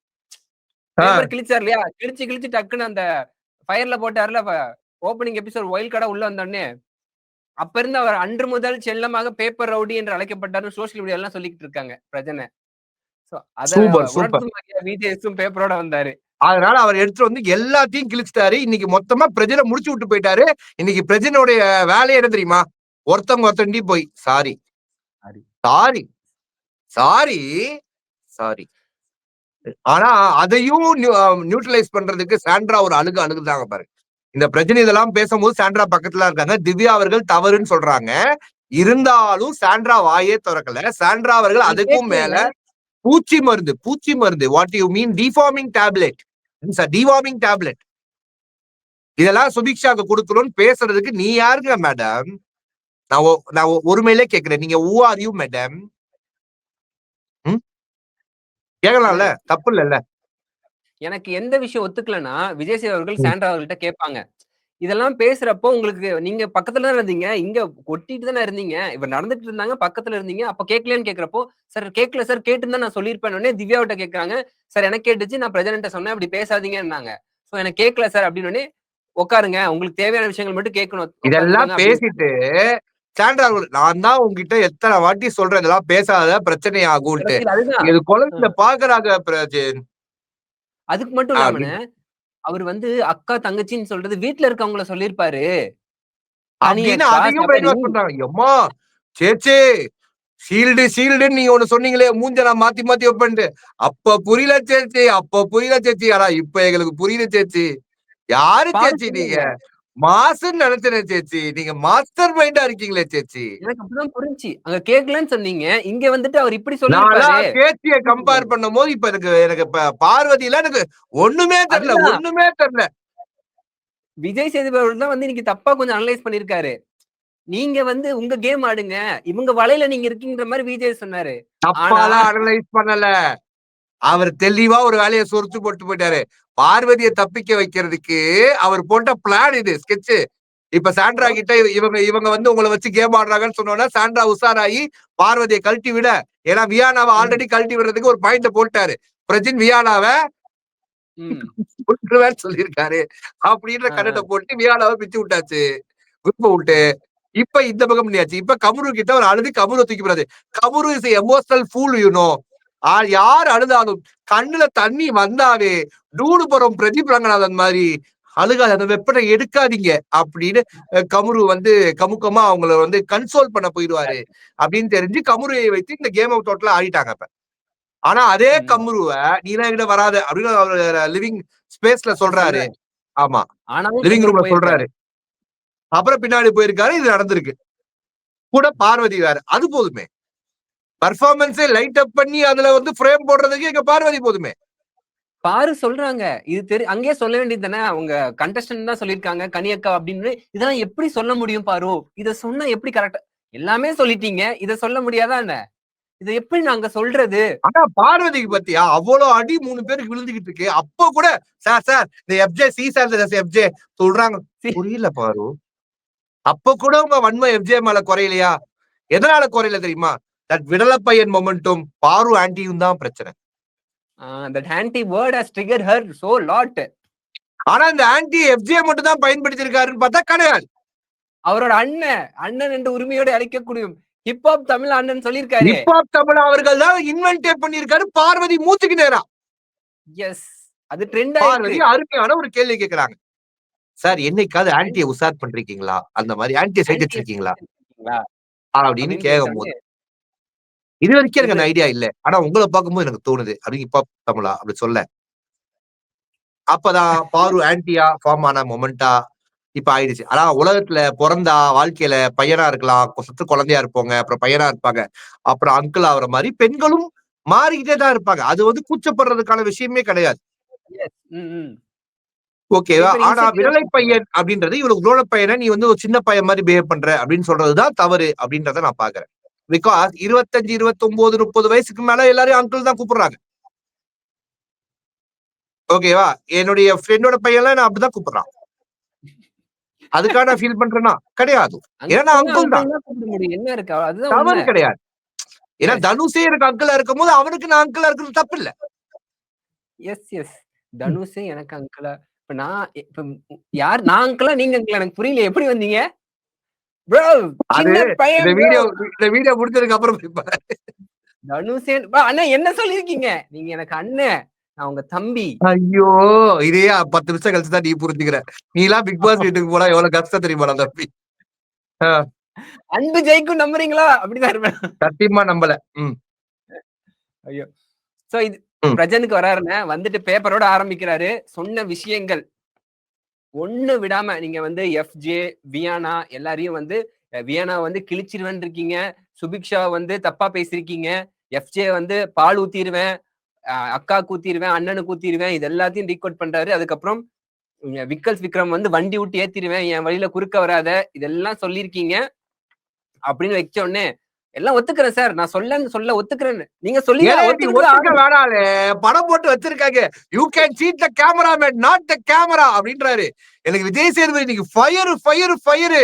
[SPEAKER 3] பேப்பர் கிழிச்சார் இல்லையா, கிழிச்சு டக்குன்னு அந்த ஃபயர்ல போட்டார்ல ஓப்பனிங் எபிசோட் ஒயில் கடை உள்ள வந்தோடனே அப்ப இருந்து அவர் அன்று முதல் செல்லமாக பேப்பர் ரவுடி என்று அழைக்கப்பட்டாரு சோசியல் மீடியா எல்லாம் சொல்லிட்டு இருக்காங்க பிரஜனை.
[SPEAKER 1] சூப்பர்.
[SPEAKER 3] விஜேஎஸும் பேப்பரோட வந்தாரு.
[SPEAKER 1] அதனால அவர் எடுத்துட்டு வந்து எல்லாத்தையும் கிழிச்சிட்டாரு. இன்னைக்கு மொத்தமா பிரஜனை முடிச்சு விட்டு போயிட்டாரு. இன்னைக்கு பிரஜனுடைய வேலையை என்ன தெரியுமா, ஒருத்தண்டி போய் சாரி சாரி சாரி சாரி. ஆனா அதையும் நியூட்ரலைஸ் பண்றதுக்கு சாண்ட்ரா ஒரு அழுகுதாங்க பாரு. இந்த பிரச்சனை இதெல்லாம் பேசும்போது சாண்ட்ரா பக்கத்துல இருக்காங்க. திவ்யா அவர்கள் தவறுன்னு சொல்றாங்க. இருந்தாலும் சாண்ட்ரா வாயே திறக்கல. சாண்ட்ரா அவர்கள் அதுக்கும் மேல பூச்சி மருந்து what you mean, deforming tablet, deworming tablet இதெல்லாம் சுபிக்ஷாக்கு கொடுக்கணும்னு பேசுறதுக்கு நீ யாருங்க மேடம்? நான் ஒருமையிலே கேக்குறேன், நீங்க who are you மேடம்? கேட்கலாம்ல, தப்பு இல்ல.
[SPEAKER 3] எனக்கு எந்த விஷயம் ஒத்துக்கலன்னா விஜய் சேவ் அவர்கள் சாண்ட்ரா அவர்கள்ட்ட கேட்பாங்க, இதெல்லாம் பேசுறப்போ உங்களுக்கு நீங்க பக்கத்துல தான் இருந்தீங்க, இங்க ஒட்டிட்டு தானே இருந்தீங்க, இப்ப நடந்துட்டு இருந்தாங்க பக்கத்துல இருந்தீங்க, அப்ப கேட்கலன்னு கேக்குறப்போ சார் கேட்கல சார், கேட்டுன்னு நான் சொல்லியிருப்பேன். திவ்யாவிட்ட கேட்கறாங்க, சார் எனக்கு கேட்டுச்சு, நான் பிரசிடென்ட்ட சொன்னேன், அப்படி பேசாதீங்கன்னாங்க. சோ எனக்கு கேட்கல சார் அப்படின்னு உட்காருங்க, உங்களுக்கு தேவையான விஷயங்கள் மட்டும் கேட்கணும்.
[SPEAKER 1] இதெல்லாம் பேசிட்டு சாண்ட்ரா நான் தான் உங்ககிட்ட எத்தனை வாட்டி சொல்றேன் இதெல்லாம் பேசாத பிரச்சனை ஆகும்ட்டு. இது குழந்தை பாக்குறாங்க பிரஜின்.
[SPEAKER 3] அதுக்கு மட்டும் இல்லாம அவர் வந்து அக்கா தங்கச்சின்னு சொல்றது வீட்டுல இருக்கவங்கள சொல்லிருப்பாரு
[SPEAKER 1] அப்படின்னு அதையும் பிரெயின் வாஷ் பண்றாங்க. எம்மா சேச்சே ஷீல்டு நீங்க ஒண்ணு சொன்னீங்களே, மூஞ்ச நான் மாத்தி வைப்பேன்ட்டு. அப்ப புரியல சேச்சி. ஆனா இப்ப எங்களுக்கு புரியல சேச்சி. யாரு சேச்சி நீங்க? மாசுன்னு நினைச்சேன் சேச்சி. நீங்க மாஸ்டர் மைண்டா இருக்கீங்களே சேச்சி.
[SPEAKER 3] எனக்கு அப்படிதான் புரிஞ்சு. அங்க கேட்கலன்னு சொன்னீங்க, இங்க வந்துட்டு அவர் இப்படி சொல்லிருப்பாரு.
[SPEAKER 1] சேச்சியை கம்பேர் பண்ணும் போது இப்ப எனக்கு பார்வதியில எனக்கு ஒண்ணுமே தெரியல.
[SPEAKER 3] விஜய் சேதுபதி அவர்கள் தான் வந்து இன்னைக்கு தப்பா கொஞ்சம் அனலைஸ் பண்ணிருக்காரு. நீங்க வந்து உங்க கேம் ஆடுங்க, இவங்க வலையில நீங்க இருக்கீங்கன்ற மாதிரி விஜய் சொன்னாரு.
[SPEAKER 1] தப்பாலாம் அனலைஸ் பண்ணல. அவர் தெளிவா ஒரு வேலையை சொரிச்சு போட்டு போயிட்டாரு. பார்வதியை தப்பிக்க வைக்கிறதுக்கு அவர் போட்ட பிளான் இது, ஸ்கெட்ச். இப்ப சாண்ட்ரா கிட்ட இவங்க வந்து உங்களை வச்சு கேம் ஆடுறாங்கன்னு சொன்னோன்னா சாண்ட்ரா உஷாராயி பார்வதியை கழட்டி விட, ஏன்னா வியானாவை ஆல்ரெடி கழட்டி விடுறதுக்கு ஒரு பாயிண்ட போட்டாரு. பிரஜின் வியானாவை சொல்லியிருக்காரு அப்படின்ற கண்ணத்தை போட்டு வியானாவை பிச்சு விட்டாச்சு, குரூப்ப விட்டு. இப்ப இந்த பக்கம் பண்ணியாச்சு. இப்ப கமுரு கிட்ட ஒரு அழுது கமுரு தூக்கி போறாரு. கமுரு இஸ் எமோஷனல் ஃபூல், யூனோ. யார் அழுதாலும் கண்ணுல தண்ணி வந்தாவே டூடுபுரம் பிரதீப் ரங்கநாதன் மாதிரி அழுகாது, அந்த வெப்பனை எடுக்காதீங்க அப்படின்னு கமுரு வந்து கமுக்கமா அவங்கள வந்து கன்சோல் பண்ண போயிடுவாரு அப்படின்னு தெரிஞ்சு கமுருவை வைத்து இந்த கேம் ஆஃப் டோட்டலா ஆடிட்டாங்க. இப்ப ஆனா அதே கமுருவை நீலாம் என்கிட்ட வராத அப்படின்னு அவர் லிவிங் ஸ்பேஸ்ல சொல்றாரு. ஆமா, லிவிங் ரூம்ல சொல்றாரு. அப்புறம் பின்னாடி போயிருக்காரு. இது நடந்திருக்கு. கூட பார்வதி வேற. அது போதுமே. பர்ஃபார்மன்ஸே லைட் அப் பண்ணி அதுல வந்து ஃப்ரேம் போடுறதுக்கு எங்க பார்வதி போதுமே.
[SPEAKER 3] பாரு சொல்றாங்க, இது அங்கேயே சொல்ல வேண்டியது தானே. அவங்க கண்டஸ்டன்ட் தான் சொல்லிருக்காங்க கனியக்கா அப்படின்னு. இதெல்லாம் எப்படி சொல்ல முடியும் பாரு? இத சொன்னா எப்படி கரெக்டா? எல்லாமே சொல்லிட்டீங்க, இத சொல்ல முடியாதா என்ன? இத எப்படி நாங்க சொல்றது?
[SPEAKER 1] ஆனா பார்வதிக்கு பத்தியா அவ்வளவு அடி 3 பேருக்கு விழுந்துகிட்டு இருக்கு. அப்போ கூட சார் இந்த எஃப்ஜே எஃப்ஜே சொல்றாங்க, புரியல பாரு. அப்ப கூட உங்க வன்மை எஃப்ஜே மேல குறையலையா? எதனால குறையல தெரியுமா? தட் விடலப்பையன் மொமெண்டும் பாரு ஆன்டியும் தான் பிரச்சனை.
[SPEAKER 3] that anti word has triggered her so lot.
[SPEAKER 1] ஆனா இந்த ஆன்டி எஃப்ஜே மட்டும் தான் பயன்படுத்திருக்காருன்னு பார்த்தா கிடையாது.
[SPEAKER 3] அவரோட அண்ணன் என்று உரிமையோட அழைக்கக்கூடிய ஹிப்ஹாப் தமிழ் அண்ணன் சொல்லியிருக்காரு.
[SPEAKER 1] ஹிப்ஹாப் தமிழ் அவர்கள் தான் இன்வென்டே பண்ணிருக்காரு பார்வதி மூச்சுக்கு நேரா.
[SPEAKER 3] எஸ், அது ட்ரெண்ட்
[SPEAKER 1] பார்வதி அருமையான ஒரு கேள்வி கேக்குறாங்க. சார் என்னைக்காவது ஆன்டியை உசார் பண்றீங்களா? அந்த மாதிரி ஆன்டியை சைட் வச்சிருக்கீங்களா அப்படின்னு கேட்கும் போது இது வரைக்கும் எனக்கு அந்த ஐடியா இல்ல. ஆனா உங்கள பார்க்கும்போது எனக்கு தோணுது. அப்படின்னு ஹிப் ஹாப் தமிழா அப்படி சொல்ல. அப்பதான் பாரு ஆன்டியா ஃபார்ம் ஆன மொமெண்டா இப்ப ஆயிடுச்சு. ஆனா உலகத்துல பொறந்தா வாழ்க்கையில பையனா இருக்கலாம், சொத்து குழந்தையா இருப்பாங்க, அப்புறம் பையனா இருப்பாங்க, அப்புறம் அங்கிள் ஆகுற மாதிரி பெண்களும் மாறிக்கிட்டே தான் இருப்பாங்க. அது வந்து கூச்சப்படுறதுக்கான விஷயமே கிடையாது. ஓகேவா? ஆனா விரலை பையன் அப்படின்றது இவனுக்கு குரோன பையனை நீ வந்து ஒரு சின்ன பையன் மாதிரி பிஹேவ் பண்ற அப்படின்னு சொல்றதுதான் தவறு அப்படின்றத நான் பாக்குறேன். பிகாஸ் 25, 29, 30 வயசுக்கு மேல எல்லாரும் அங்கிள் தான் கூப்பிடுறாங்க. ஓகேவா? என்னுடைய ஃப்ரெண்டோட பையன்லாம் நான் அப்படிதான் கூப்பிடுறான். அதுக்காக நான் ஃபீல் பண்றேன்னா கிடையாது. ஏன்னா அங்கிள் தான்.
[SPEAKER 3] என்ன இருக்கு அதுதான்
[SPEAKER 1] தவறு கிடையாது. ஏன்னா தனுஷே எனக்கு அங்கிளா இருக்கும் போது அவனுக்கு நான் அங்கிளா இருக்கிறது தப்பு இல்ல.
[SPEAKER 3] எஸ் தனுஷே எனக்கு அங்கிளா இப்ப நான் இப்ப யார் நான் அங்கிளா நீங்க அங்கிளா எனக்கு புரியல எப்படி வந்தீங்க ப்ரோ? சின்ன பையன்
[SPEAKER 1] இந்த வீடியோ முடிஞ்சதுக்கு அப்புறம்
[SPEAKER 3] தனுஷே அண்ணா என்ன சொல்லிருக்கீங்க நீங்க எனக்கு அண்ணன் நான் உங்க தம்பி.
[SPEAKER 1] ஐயோ இதையே 10 நிமிஷம் கழிச்சு தான் நீ புரிஞ்சுக்கிற. நீ எல்லாம் பிக் பாஸ் வீட்டுக்கு போனா எவ்வளவு கஷ்டம் தெரியுமா தம்பி?
[SPEAKER 3] அன்பு ஜெயிக்கும் நம்புறீங்களா? அப்படிதான் இருப்பேன்.
[SPEAKER 1] சத்தியமா நம்பல.
[SPEAKER 3] ஐயோ சோ இது பிரஜனுக்கு வராருங்க வந்துட்டு பேப்பரோட ஆரம்பிக்கிறாரு. சொன்ன விஷயங்கள் ஒண்ணு விடாம நீங்க வந்து எஃப்ஜே வியானா எல்லாரையும் வந்து வியானா வந்து கிழிச்சிருவேன் இருக்கீங்க, சுபிக்ஷா வந்து தப்பா பேசிருக்கீங்க, எஃப்ஜே வந்து பால் ஊத்திடுவேன், அக்கா ஊத்திடுவேன், அண்ணனுக்கு ஊத்திடுவேன், இது எல்லாத்தையும் டீகோட் பண்றாரு. அதுக்கப்புறம் விக்கல்ஸ் விக்ரம் வந்து வண்டி விட்டு ஏத்திடுவேன், என் வழியில குறுக்க வராத, இதெல்லாம் சொல்லியிருக்கீங்க அப்படின்னு வச்ச உடனே எல்லாம் ஒத்துக்கிறேன் சார், நான் சொல்ல ஒத்துக்கிறேன். நீங்க சொல்லி
[SPEAKER 1] வேணாலே படம் போட்டு வச்சிருக்காங்க. You can cheat the cameraman not the camera அப்படின்றாரு. எனக்கு விஜய் சேதுபதி இன்னைக்கு ஃபயர் ஃபயர் ஃபயர்.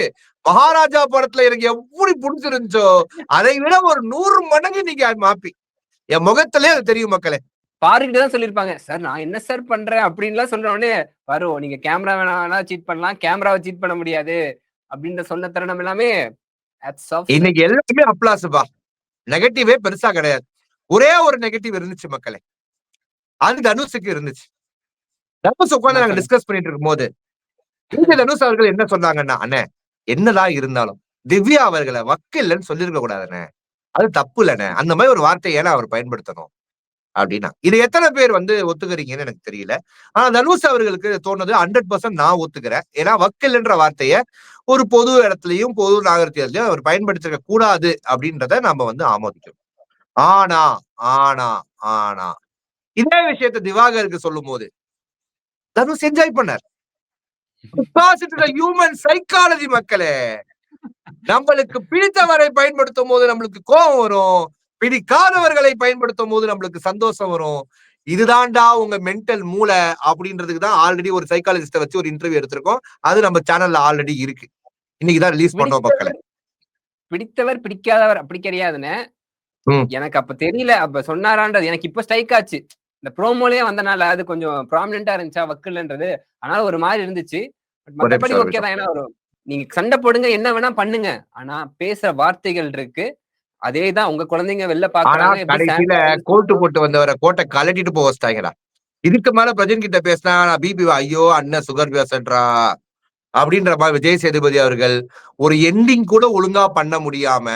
[SPEAKER 1] மகாராஜா படத்துல எனக்கு எப்படி பிடிச்சிருந்துச்சோ அதை விட ஒரு 100 மடங்கு நீங்க மாப்பி என் முகத்திலே அது தெரியும் மக்களே.
[SPEAKER 3] பாருக்கிட்டு தான் சொல்லிருப்பாங்க சார் நான் என்ன சார் பண்றேன் அப்படின்லாம் சொல்ற உடனே வரும் நீங்க கேமரா வேணா சீட் பண்ணலாம், கேமராவை சீட் பண்ண முடியாது அப்படின்ற சொன்ன தருணம் எல்லாமே
[SPEAKER 1] இன்னைக்கு எல்லாமே அப்ளாஸ்பா. நெகட்டிவே பெருசா கிடையாது. ஒரே ஒரு நெகட்டிவ் இருந்துச்சு மக்களே, அது தனுஷுக்கு இருந்துச்சு. தனுஷ் உட்கார்ந்து நாங்க டிஸ்கஸ் பண்ணிட்டு இருக்கும் போது தனுஷ் அவர்கள் என்ன சொன்னாங்கன்னா, அண்ணே என்னதான் இருந்தாலும் திவ்யா அவர்களை வக்கில்லன்னு சொல்லிருக்க கூடாதுண்ணே, அது தப்பு இல்லண்ணே, அந்த மாதிரி ஒரு வார்த்தையை ஏன்னா அவர் பயன்படுத்தணும் அப்படின்னா. இது எத்தனை பேர் வந்து ஒத்துக்கிறீங்கன்னு எனக்கு தெரியல. ஆனா தனுஷ் அவர்களுக்கு தோணுது 100% நான் ஒத்துக்கிறேன். ஏன்னா வக்கில்ன்ற வார்த்தையை ஒரு பொது இடத்துலயும் பொது நாகரிகத்திலையும் அவர் பயன்படுத்திக்க கூடாது அப்படின்றத நாம வந்து ஆமோதிக்கணும். ஆனா ஆனா ஆனா இதே விஷயத்த திவாகருக்கு சொல்லும் போது தனுஷ் என்ஜாய் பண்ணார். ஹியூமன் சைக்காலஜி மக்களே, நம்மளுக்கு பிடித்தவரை பயன்படுத்தும் போது நம்மளுக்கு கோபம் வரும், பிடிக்காதவர்களை பயன்படுத்தும் போது நம்மளுக்கு சந்தோஷம் வரும். இதுதான்டா உங்க மென்டல் மூளை அப்படின்றதுக்கு தான் ஆல்ரெடி ஒரு சைக்காலஜிஸ்ட வச்சு ஒரு இன்டர்வியூ எடுத்திருக்கோம். அது நம்ம சேனல்ல ஆல்ரெடி இருக்கு. இன்னைக்குதான் ரிலீஸ் பண்ணோம் மக்களே.
[SPEAKER 3] பிடித்தவர் பிடிக்காதவர் அப்படி கிடையாதுன்னு எனக்கு அப்ப தெரியல. அப்ப சொன்னாரான்றது எனக்கு இப்ப ஸ்ட்ரைக் ஆச்சு. இந்த ப்ரோமோலயே வந்தனால அது கொஞ்சம் ப்ராமினென்ட்டா இருந்துச்சா வக்கில்ன்றது. அதனால ஒரு மாதிரி இருந்துச்சு. மத்தபடி ஓகே தான். ஏன்னா நீங்க சண்டை போடுங்க என்ன வேணா பண்ணுங்க, ஆனா பேசுற வார்த்தைகள் இருக்கு. அதேதான் உங்க குழந்தைங்க வெளில பாக்குறாங்க.
[SPEAKER 1] கடைசியில கோட்டு போட்டு வந்தவரை கோட்டை கலட்டிட்டு போக வச்சிட்டாங்கடா. இதுக்கு மேல பிரஜன் கிட்ட பேசினா பிபி ஐயோ அண்ணன் சுகர் பேசன்றா அப்படின்ற மாதிரி விஜய் சேதுபதி அவர்கள் ஒரு எண்டிங் கூட ஒழுங்கா பண்ண முடியாம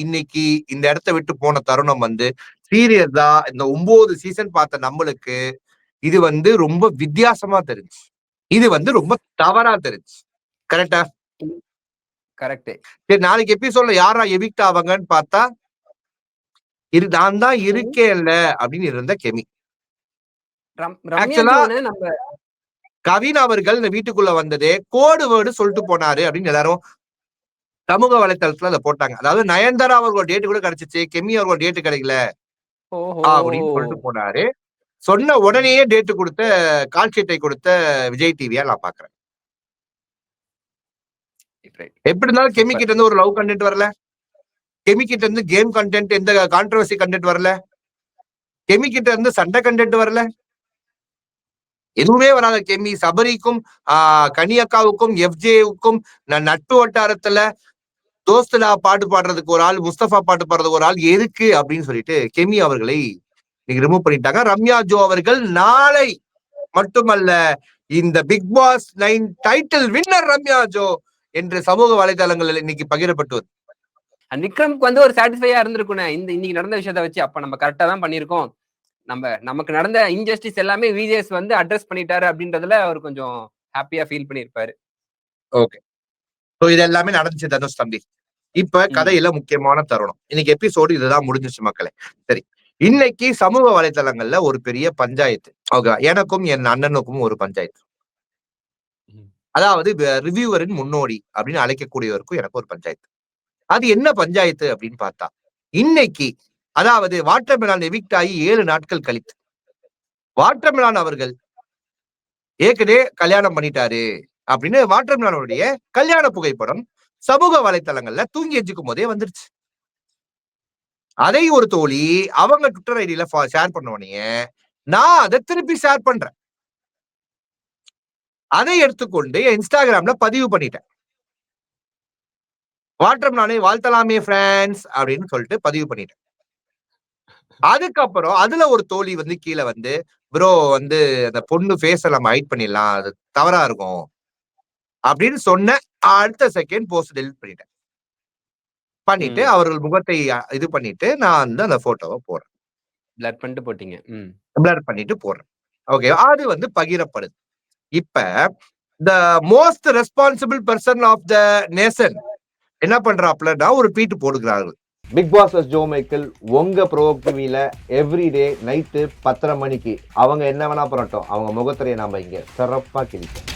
[SPEAKER 1] இன்னைக்கு இந்த இடத்த விட்டு போன தருணம் வந்து சீரியஸா இந்த 9 சீசன் பார்த்த நம்மளுக்கு இது வந்து ரொம்ப வித்தியாசமா தெரிஞ்சு, இது வந்து ரொம்ப தவறா தெரிஞ்சு. கரெக்டா?
[SPEAKER 3] கரெக்ட்.
[SPEAKER 1] சரி, நாளைக்கு எபிசோட்ல யாரா எவிக்ட் ஆவாங்கன்னு பார்த்தா நான் தான் இருக்கேன்ல அப்படின்னு இருந்த கெமி. கவின் அவர்கள் இந்த வீட்டுக்குள்ள வந்ததே கோடு வேர்டு சொல்லிட்டு போனாரு அப்படின்னு எல்லாரும் சமூக வலைத்தளத்துல அதை போட்டாங்க. அதாவது நயன்தாரா அவர்களோட டேட்டு கூட கிடைச்சிச்சு, கெமி அவர்களோட டேட்டு கிடைக்கல அப்படின்னு சொல்லிட்டு போனாரு. சொன்ன உடனேயே டேட்டு கொடுத்த கால் ஷீட்டை கொடுத்த விஜய் டிவியா நான் பாக்குறேன். எப்படி இருந்தாலும் கெமி கிட்ட இருந்து ஒரு லவ் கண்டென்ட் வரல, கெமி கிட்ட இருந்து கேம் கண்டென்ட் எந்த கான்ட்ரவர்சி கண்டென்ட் வரல, கெமி கிட்ட இருந்து சண்டை கண்டென்ட் வரல, எதுவுமே வராத கெமி சபரிக்கும் கனியக்காவுக்கும் எஃப்ஜேவுக்கும் நட்பு வட்டாரத்துல தோஸ்துலா பாட்டு பாடுறதுக்கு ஒரு ஆள், முஸ்தபா பாட்டு பாடுறதுக்கு ஒரு ஆள் எதுக்கு அப்படின்னு சொல்லிட்டு கெமி அவர்களை நீங்க ரிமூவ் பண்ணிட்டாங்க. ரம்யா ஜோ அவர்கள் நாளை மட்டுமல்ல இந்த Bigg Boss 9 title winner Ramya Jo என்று சமூக வலைதளங்களில் இன்னைக்கு பகிரப்பட்டு வருது.
[SPEAKER 3] அந்த விக்ரம்க்கு வந்து ஒரு சாட்டிஸ்ஃபையா இருந்திருக்குண்ணே இன்னைக்கு நடந்த விஷயத்த வச்சு. அப்ப நம்ம கரெக்டா தான் பண்ணியிருக்கோம், நமக்கு நடந்த இன்ஜஸ்டிஸ் எல்லாமே விஜேஎஸ் வந்து அட்ரஸ் பண்ணிட்டாரு அப்படின்றதுல அவர் கொஞ்சம் ஹாப்பியா ஃபீல் பண்ணியிருப்பாரு.
[SPEAKER 1] ஓகே. சோ இது எல்லாமே நடந்துச்சு தனுஷ் தம்பி. இப்ப கதையில முக்கியமான தருணம். இன்னைக்கு எபிசோடு இதுதான் முடிஞ்சிச்சு மக்களே. சரி, இன்னைக்கு சமூக வலைதளங்கள்ல ஒரு பெரிய பஞ்சாயத்து. ஓகே, எனக்கும் என் அண்ணனுக்கும் ஒரு பஞ்சாயத்து. அதாவது ரிவ்யூவரின் முன்னோடி அப்படின்னு அழைக்கக்கூடியவருக்கும் எனக்கு ஒரு பஞ்சாயத்து. அது என்ன பஞ்சாயத்து அப்படின்னு பார்த்தா, இன்னைக்கு அதாவது வாட்டர்மெலான் எவிக்ட் ஆகி 7 நாட்கள் கழித்து வாட்டர்மெலான் அவர்கள் ஏற்கனவே கல்யாணம் பண்ணிட்டாரு அப்படின்னு வாட்டர்மெலானுடைய கல்யாண புகைப்படம் சமூக வலைத்தளங்கள்ல தூங்கி எஞ்சிக்கும் போதே வந்துருச்சு. அதை ஒரு தோழி அவங்க ட்விட்டர் ஐடியில ஷேர் பண்ண உடனே நான் அதை திருப்பி ஷேர் பண்றேன். அதை எடுத்துக்கொண்டு இன்ஸ்டாகிராம்ல பதிவு பண்ணிட்டேன். வாட்டர்மெலானை வாழ்த்தலாமே ஃப்ரெண்ட்ஸ் அப்படின்னு சொல்லிட்டு பதிவு பண்ணிட்டேன். அதுக்கப்புறம் அதுல ஒரு தோழி வந்து கீழே வந்து ப்ரோ வந்து அந்த பொண்ணு ஃபேஸ நம்ம ஹைட் பண்ணிடலாம், அது தவறா இருக்கும் அப்படின்னு சொன்ன அடுத்த செகண்ட் போஸ்ட் டெலிட் பண்ணிட்டு அவர்கள் முகத்தை இது பண்ணிட்டு நான் வந்து அந்த போட்டோவை போடுறேன்.
[SPEAKER 3] பிளர் பண்ணிட்டு போட்டீங்க.
[SPEAKER 1] பிளர் பண்ணிட்டு போடுறேன். ஓகே, அது வந்து பகிரப்படுது. இப்ப the most responsible person of the nation என்ன பண்றாப்லன்னா ஒரு ட்வீட் போடுகிறார்கள்.
[SPEAKER 4] பிக் பாஸ் ஜோ மைக்கேல் உங்க ப்ரோவோக் டிவியில எவ்ரிடே நைட்டு 10:30 மணிக்கு அவங்க என்ன வேணா பண்ணட்டும், அவங்க முகத்திரையை நாம இங்க சிறப்பா கிழிப்போம்.